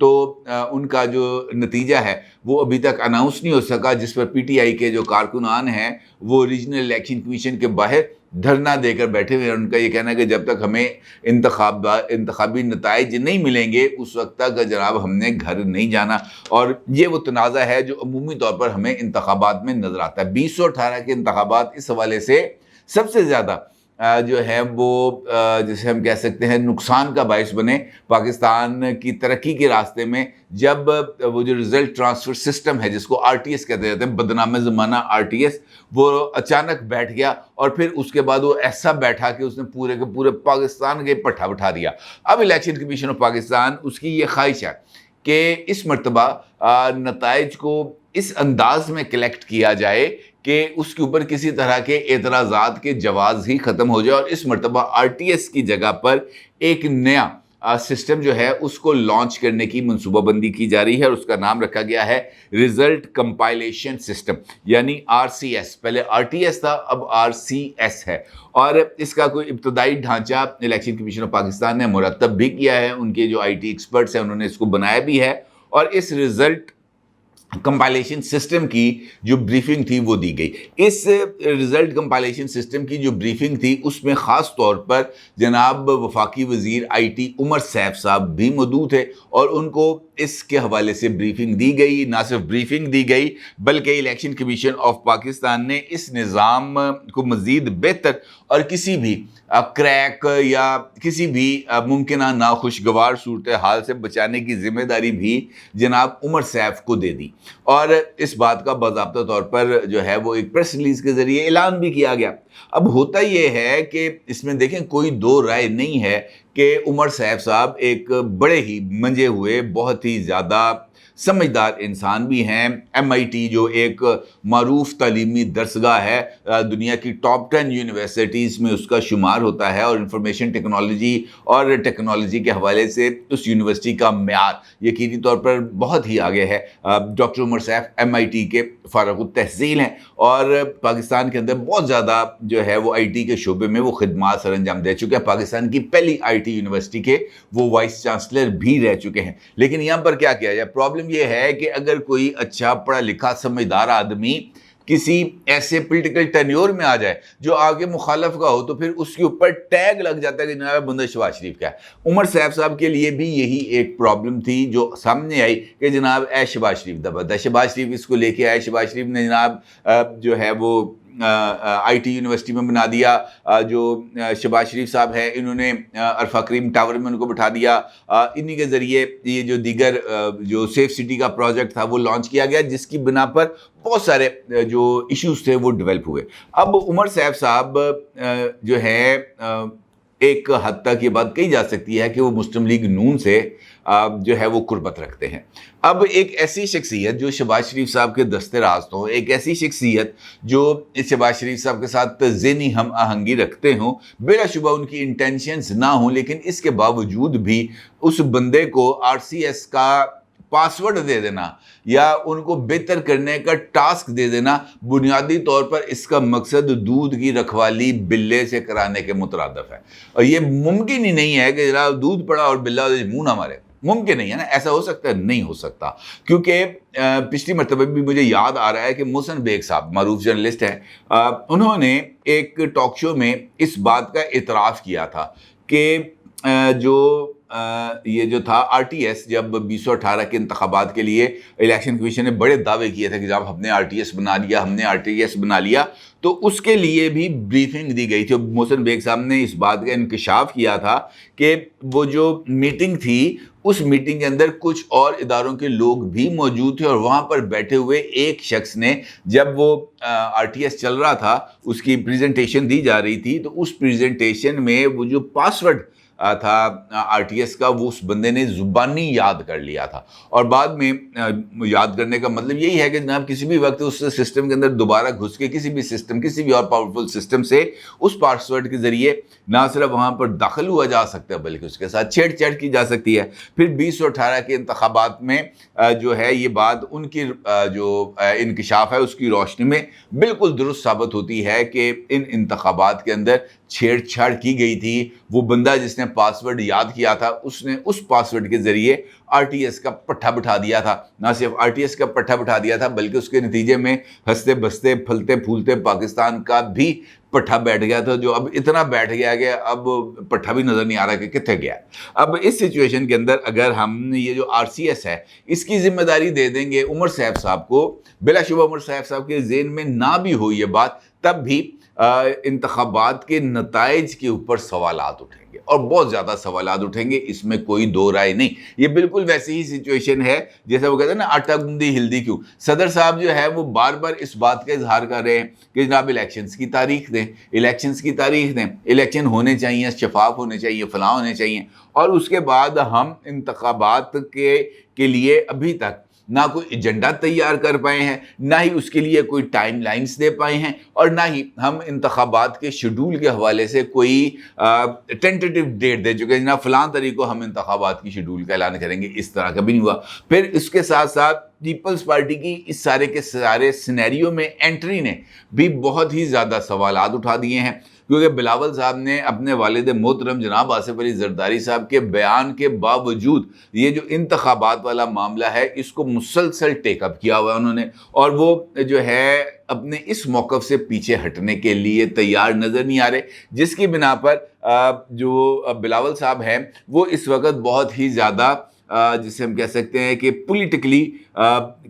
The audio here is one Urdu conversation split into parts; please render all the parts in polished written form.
تو ان کا جو نتیجہ ہے وہ ابھی تک اناؤنس نہیں ہو سکا، جس پر پی ٹی آئی کے جو کارکنان ہیں وہ ریجنل الیکشن کمیشن کے باہر دھرنا دے کر بیٹھے ہوئے ہیں۔ ان کا یہ کہنا ہے کہ جب تک ہمیں انتخابی نتائج نہیں ملیں گے اس وقت تک جناب ہم نے گھر نہیں جانا، اور یہ وہ تنازع ہے جو عمومی طور پر ہمیں انتخابات میں نظر آتا ہے۔ 2018 کے انتخابات اس حوالے سے سب سے زیادہ جو ہے وہ جسے ہم کہہ سکتے ہیں نقصان کا باعث بنے پاکستان کی ترقی کے راستے میں، جب وہ جو رزلٹ ٹرانسفر سسٹم ہے جس کو آر ٹی ایس کہتے ہیں، بدنام زمانہ آر ٹی ایس، وہ اچانک بیٹھ گیا، اور پھر اس کے بعد وہ ایسا بیٹھا کہ اس نے پورے کے پورے پاکستان کے پٹھا بٹھا دیا۔ اب الیکشن کمیشن آف پاکستان اس کی یہ خواہش ہے کہ اس مرتبہ نتائج کو اس انداز میں کلیکٹ کیا جائے کہ اس کے اوپر کسی طرح کے اعتراضات کے جواز ہی ختم ہو جائے، اور اس مرتبہ آر ٹی ایس کی جگہ پر ایک نیا سسٹم جو ہے اس کو لانچ کرنے کی منصوبہ بندی کی جا رہی ہے، اور اس کا نام رکھا گیا ہے ریزلٹ کمپائلیشن سسٹم، یعنی آر سی ایس۔ پہلے آر ٹی ایس تھا، اب آر سی ایس ہے، اور اس کا کوئی ابتدائی ڈھانچہ الیکشن کمیشن آف پاکستان نے مرتب بھی کیا ہے، ان کے جو آئی ٹی ایکسپرٹس ہیں انہوں نے اس کو بنایا بھی ہے، اور اس رزلٹ کمپائلیشن سسٹم کی جو بریفنگ تھی وہ دی گئی۔ اس رزلٹ کمپائلیشن سسٹم کی جو بریفنگ تھی اس میں خاص طور پر جناب وفاقی وزیر آئی ٹی عمر سیف صاحب بھی موجود تھے، اور ان کو اس کے حوالے سے بریفنگ دی گئی۔ نہ صرف بریفنگ دی گئی بلکہ الیکشن کمیشن آف پاکستان نے اس نظام کو مزید بہتر اور کسی بھی کریک یا کسی بھی ممکنہ ناخوشگوار صورتحال سے بچانے کی ذمہ داری بھی جناب عمر سیف کو دے دی، اور اس بات کا باضابطہ طور پر جو ہے وہ ایک پریس ریلیز کے ذریعے اعلان بھی کیا گیا۔ اب ہوتا یہ ہے کہ اس میں دیکھیں کوئی دو رائے نہیں ہے کہ عمر سیف صاحب ایک بڑے ہی منجے ہوئے بہت ہی زیادہ سمجھدار انسان بھی ہیں۔ ایم آئی ٹی جو ایک معروف تعلیمی درسگاہ ہے، دنیا کی ٹاپ 10 یونیورسٹیز میں اس کا شمار ہوتا ہے، اور انفارمیشن ٹیکنالوجی کے حوالے سے اس یونیورسٹی کا معیار یقینی طور پر بہت ہی آگے ہے۔ Doctor Umar Saif M I T کے فارغ التحصیل ہیں، اور پاکستان کے اندر بہت زیادہ جو ہے وہ آئی ٹی کے شعبے میں وہ خدمات سر انجام دے چکے ہیں۔ پاکستان کی پہلی آئی ٹی یونیورسٹی کے وہ وائس چانسلر بھی رہ چکے ہیں۔ لیکن یہاں پر کیا کیا جائے، پرابلم یہ ہے کہ اگر کوئی اچھا پڑھا لکھا سمجھدار آدمی کسی ایسے پولیٹیکل ٹینیور میں آ جائے جو آگے مخالف کا ہو، تو پھر اس کے اوپر ٹیگ لگ جاتا ہے کہ جناب بندہ شہباز شریف کا ہے۔ عمر سیف صاحب کے لیے بھی یہی ایک پرابلم تھی جو سامنے آئی کہ جناب اے شہباز شریف دا بندہ، شہباز شریف اس کو لے کے آئے، شہباز شریف نے جناب جو ہے وہ آئی ٹی یونیورسٹی میں بنا دیا، جو شہباز شریف صاحب ہیں انہوں نے عرفہ کریم ٹاور میں ان کو بٹھا دیا، انہی کے ذریعے یہ جو دیگر جو سیف سٹی کا پروجیکٹ تھا وہ لانچ کیا گیا، جس کی بنا پر بہت سارے جو ایشوز تھے وہ ڈیولپ ہوئے۔ اب عمر سیف صاحب جو ہے ایک حد تک یہ بات کہی جا سکتی ہے کہ وہ مسلم لیگ نون سے جو ہے وہ قربت رکھتے ہیں۔ اب ایک ایسی شخصیت جو شہباز شریف صاحب کے دستے راست ہوں، ایک ایسی شخصیت جو شہباز شریف صاحب کے ساتھ ذہنی ہم آہنگی رکھتے ہوں، بلا شبہ ان کی انٹینشنز نہ ہوں، لیکن اس کے باوجود بھی اس بندے کو آر سی ایس کا پاسورڈ دے دینا یا ان کو بہتر کرنے کا ٹاسک دے دینا، بنیادی طور پر اس کا مقصد دودھ کی رکھوالی بلے سے کرانے کے مترادف ہے۔ اور یہ ممکن ہی نہیں ہے کہ جناب دودھ پڑا اور بلہ منہ نہ مارے، ممکن نہیں ہے نا، ایسا ہو سکتا ہے؟ نہیں ہو سکتا، کیونکہ پچھلی مرتبہ بھی مجھے یاد آ رہا ہے کہ محسن بیگ صاحب معروف جرنلسٹ ہیں، انہوں نے ایک ٹاک شو میں اس بات کا اعتراف کیا تھا کہ یہ جو تھا آر ٹی ایس، جب 2018 کے انتخابات کے لیے الیکشن کمیشن نے بڑے دعوے کیے تھے کہ جب ہم نے آر ٹی ایس بنا لیا، ہم نے آر ٹی ایس بنا لیا، تو اس کے لیے بھی بریفنگ دی گئی تھی۔ محسن بیگ صاحب نے اس بات کا انکشاف کیا تھا کہ وہ جو میٹنگ تھی اس میٹنگ کے اندر کچھ اور اداروں کے لوگ بھی موجود تھے، اور وہاں پر بیٹھے ہوئے ایک شخص نے جب وہ آر ٹی ایس چل رہا تھا، اس کی پریزنٹیشن دی جا رہی تھی، تو اس پریزنٹیشن میں وہ جو پاسورڈ تھا آر ٹی ایس کا، وہ اس بندے نے زبانی یاد کر لیا تھا، اور بعد میں یاد کرنے کا مطلب یہی ہے کہ جناب کسی بھی وقت اس سسٹم کے اندر دوبارہ گھس کے کسی بھی اور پاورفل سسٹم سے اس پاسورڈ کے ذریعے نہ صرف وہاں پر داخل ہوا جا سکتا ہے بلکہ اس کے ساتھ چھیڑ چھاڑ کی جا سکتی ہے۔ پھر 2018 کے انتخابات میں جو ہے یہ بات ان کی جو انکشاف ہے اس کی روشنی میں بالکل درست ثابت ہوتی ہے کہ ان انتخابات کے اندر چھیڑ چھاڑ کی گئی تھی، وہ بندہ جس نے پاسورڈ یاد کیا تھا اس نے اس پاسورڈ کے ذریعے آر ٹی ایس کا پٹھا بٹھا دیا تھا، نہ صرف آر ٹی ایس کا پٹھا بٹھا دیا تھا بلکہ اس کے نتیجے میں ہنستے بستے پھلتے پھولتے پاکستان کا بھی پٹھا بیٹھ گیا تھا، جو اب اتنا بیٹھ گیا کہ اب پٹھا بھی نظر نہیں آ رہا کہ کتنے گیا۔ اب اس سچویشن کے اندر اگر ہم یہ جو آر سی ایس ہے اس کی ذمہ داری دے دیں گے عمر صاحب صاحب کو، بلا شبہ عمر صاحب کے ذہن میں نہ بھی ہو یہ بات، تب بھی انتخابات کے نتائج کے اوپر سوالات اٹھیں گے اور بہت زیادہ سوالات اٹھیں گے، اس میں کوئی دو رائے نہیں۔ یہ بالکل ویسی ہی سچویشن ہے جیسے وہ کہتے ہیں نا آٹا گوندی ہلدی کیوں۔ صدر صاحب جو ہے وہ بار بار اس بات کا اظہار کر رہے ہیں کہ جناب الیکشنز کی تاریخ دیں، الیکشنز کی تاریخ دیں، الیکشن ہونے چاہیے، شفاف ہونے چاہیے، فلاں ہونے چاہیے، اور اس کے بعد ہم انتخابات کے لیے ابھی تک نہ کوئی ایجنڈا تیار کر پائے ہیں، نہ ہی اس کے لیے کوئی ٹائم لائنز دے پائے ہیں، اور نہ ہی ہم انتخابات کے شیڈول کے حوالے سے کوئی ٹینٹیٹیو ڈیٹ دے چکے ہیں، جناب فلاں تاریخ کو ہم انتخابات کی شیڈول کا اعلان کریں گے، اس طرح کا بھی نہیں ہوا۔ پھر اس کے ساتھ ساتھ پیپلز پارٹی کی اس سارے کے سارے سینیریو میں انٹری نے بھی بہت ہی زیادہ سوالات اٹھا دیے ہیں، کیونکہ بلاول صاحب نے اپنے والد محترم جناب آصف علی زرداری صاحب کے بیان کے باوجود یہ جو انتخابات والا معاملہ ہے اس کو مسلسل ٹیک اپ کیا ہوا ہے انہوں نے، اور وہ جو ہے اپنے اس موقف سے پیچھے ہٹنے کے لیے تیار نظر نہیں آ رہے، جس کی بنا پر جو بلاول صاحب ہیں وہ اس وقت بہت ہی زیادہ جسے ہم کہہ سکتے ہیں کہ پولیٹیکلی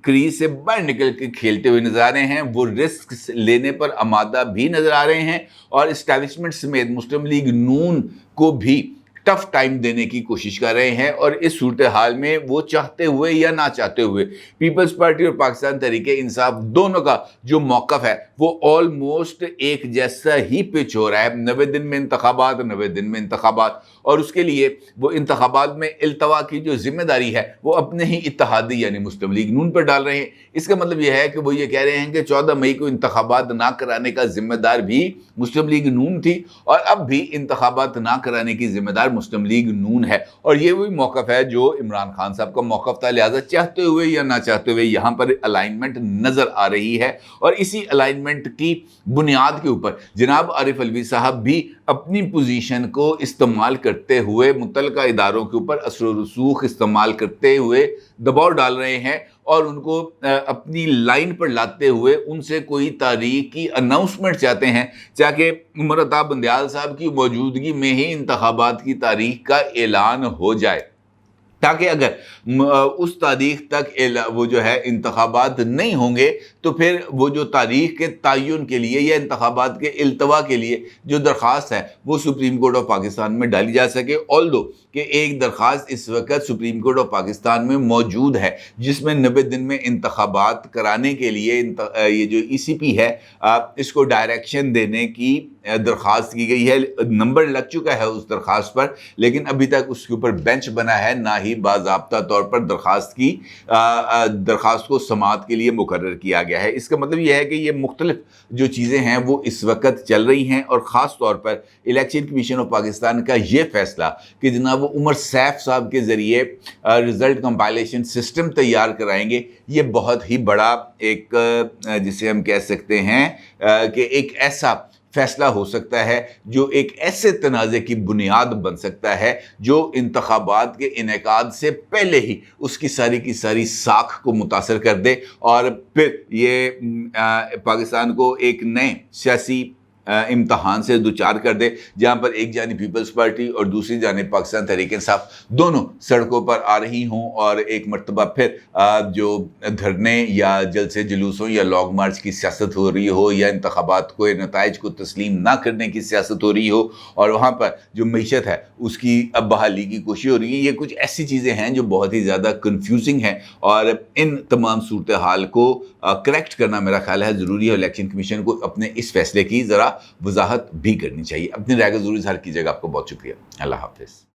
کریز سے باہر نکل کے کھیلتے ہوئے نظر آ رہے ہیں، وہ رسک لینے پر آمادہ بھی نظر آ رہے ہیں، اور اسٹیبلشمنٹ سمیت مسلم لیگ نون کو بھی ٹف ٹائم دینے کی کوشش کر رہے ہیں، اور اس صورتحال میں وہ چاہتے ہوئے یا نہ چاہتے ہوئے پیپلز پارٹی اور پاکستان تحریک انصاف دونوں کا جو موقف ہے وہ آلموسٹ ایک جیسا ہی پچ ہو رہا ہے، 90 دن میں انتخابات، 90 دن میں انتخابات، اور اس کے لیے وہ انتخابات میں التوا کی جو ذمہ داری ہے وہ اپنے ہی اتحادی یعنی مسلم لیگ نون پر ڈال رہے ہیں۔ اس کا مطلب یہ ہے کہ وہ یہ کہہ رہے ہیں کہ 14 مئی کو انتخابات نہ کرانے کا ذمہ دار بھی مسلم لیگ نون تھی، اور اب بھی انتخابات نہ کرانے کی ذمہ دار مسلم لیگ نون ہے، اور یہ وہی موقف ہے جو عمران خان صاحب کا موقف تھا، لہذا چاہتے ہوئے یا نہ چاہتے ہوئے یہاں پر الائنمنٹ نظر آ رہی ہے، اور اسی الائنمنٹ کی بنیاد کے اوپر جناب عارف علوی صاحب بھی اپنی پوزیشن کو استعمال کرتے ہوئے متعلقہ اداروں کے اوپر اثر و رسوخ استعمال کرتے ہوئے دباؤ ڈال رہے ہیں، اور ان کو اپنی لائن پر لاتے ہوئے ان سے کوئی تاریخ کی اناؤنسمنٹ چاہتے ہیں، چاہے عمر عطا بندیال صاحب کی موجودگی میں ہی انتخابات کی تاریخ کا اعلان ہو جائے، تاکہ اگر اس تاریخ تک وہ جو ہے انتخابات نہیں ہوں گے تو پھر وہ جو تاریخ کے تعین کے لیے یا انتخابات کے التوا کے لیے جو درخواست ہے وہ سپریم کورٹ آف پاکستان میں ڈالی جا سکے، آلدو کہ ایک درخواست اس وقت سپریم کورٹ آف پاکستان میں موجود ہے جس میں 90 دن میں انتخابات کرانے کے لیے یہ جو ای سی پی ہے اس کو ڈائریکشن دینے کی درخواست کی گئی ہے، نمبر لگ چکا ہے اس درخواست پر، لیکن ابھی تک اس کے اوپر بینچ بنا ہے، نہ ہی باضابطہ طور پر درخواست کو سماعت کے لیے مقرر کیا گیا ہے۔ اس کا مطلب یہ ہے کہ یہ مختلف جو چیزیں ہیں وہ اس وقت چل رہی ہیں، اور خاص طور پر الیکشن کمیشن آف پاکستان کا یہ فیصلہ کہ جناب وہ عمر سیف صاحب کے ذریعے رزلٹ کمپائلیشن سسٹم تیار کرائیں گے، یہ بہت ہی بڑا ایک جسے ہم کہہ سکتے ہیں کہ ایک ایسا فیصلہ ہو سکتا ہے جو ایک ایسے تنازع کی بنیاد بن سکتا ہے جو انتخابات کے انعقاد سے پہلے ہی اس کی ساری ساکھ کو متاثر کر دے، اور پھر یہ پاکستان کو ایک نئے سیاسی امتحان سے دوچار کر دے، جہاں پر ایک جانب پیپلز پارٹی اور دوسری جانب پاکستان تحریک انصاف دونوں سڑکوں پر آ رہی ہوں، اور ایک مرتبہ پھر جو دھرنے یا جلسے جلوسوں یا لانگ مارچ کی سیاست ہو رہی ہو، یا انتخابات کو نتائج کو تسلیم نہ کرنے کی سیاست ہو رہی ہو، اور وہاں پر جو معیشت ہے اس کی اب بحالی کی کوشش ہو رہی ہے۔ یہ کچھ ایسی چیزیں ہیں جو بہت ہی زیادہ کنفیوزنگ ہیں، اور ان تمام صورتحال کو کریکٹ کرنا میرا خیال ہے ضروری ہے۔ الیکشن کمیشن کو اپنے اس فیصلے کی ذرا وضاحت بھی کرنی چاہیے۔ اپنی رائے کا ضرور اظہار کیجیے گا۔ آپ کو بہت شکریہ۔ اللہ حافظ۔